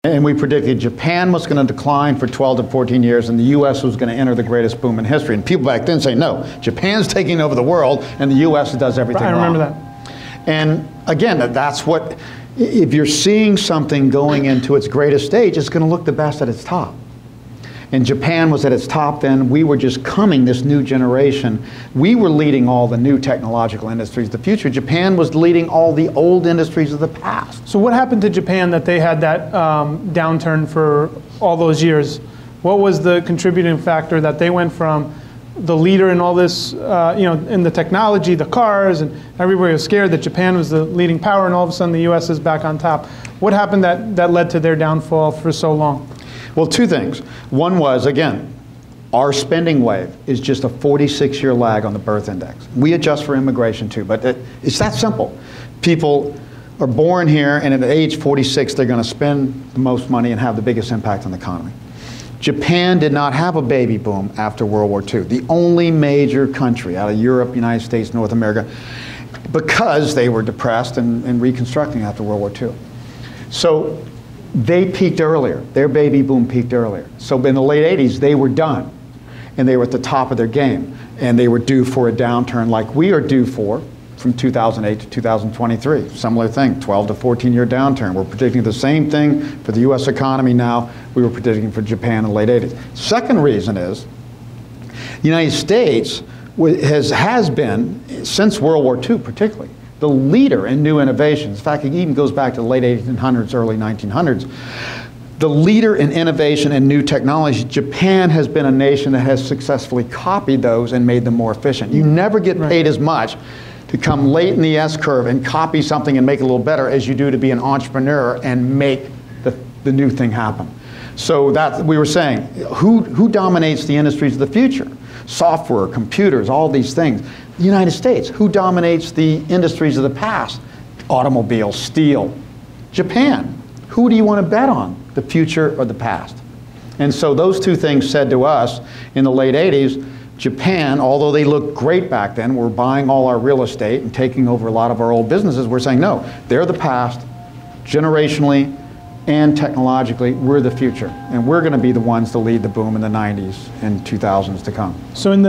And we predicted Japan was going to decline for 12 to 14 years and the U.S. was going to enter the greatest boom in history. And people back then say, no, Japan's taking over the world and the U.S. does everything wrong. I remember that. And again, that's what, if you're seeing something going into its greatest stage, it's going to look the best at its top. And Japan was at its top then. We were just coming, this new generation. We were leading all the new technological industries of the future. Japan was leading all the old industries of the past. So what happened to Japan that they had that downturn for all those years? What was the contributing factor that they went from the leader in all this, in the technology, the cars, and everybody was scared that Japan was the leading power, and all of a sudden the U.S. is back on top. What happened that led to their downfall for so long? Well, two things. One was, again, our spending wave is just a 46-year lag on the birth index. We adjust for immigration too, but it's that simple. People are born here, and at age 46, they're going to spend the most money and have the biggest impact on the economy. Japan did not have a baby boom after World War II, the only major country out of Europe, United States, North America, because they were depressed and reconstructing after World War II. So they peaked earlier. Their baby boom peaked earlier. So in the late 80s, they were done. And they were at the top of their game. And they were due for a downturn like we are due for from 2008 to 2023. Similar thing, 12 to 14-year downturn. We're predicting the same thing for the U.S. economy now we were predicting for Japan in the late 80s. Second reason is the United States has been, since World War II particularly, the leader in new innovations. In fact, it even goes back to the late 1800s, early 1900s. The leader in innovation and new technology. Japan has been a nation that has successfully copied those and made them more efficient. You never get paid as much to come late in the S-curve and copy something and make it a little better as you do to be an entrepreneur and make the new thing happen. So that we were saying, who dominates the industries of the future? Software, computers, all these things. The United States. Who dominates the industries of the past? Automobiles, steel. Japan. Who do you want to bet on? The future or the past? And so those two things said to us in the late 80s, Japan, although they looked great back then, were buying all our real estate and taking over a lot of our old businesses. We're saying, no, they're the past, generationally and technologically, we're the future. And we're going to be the ones to lead the boom in the 90s and 2000s to come. So in the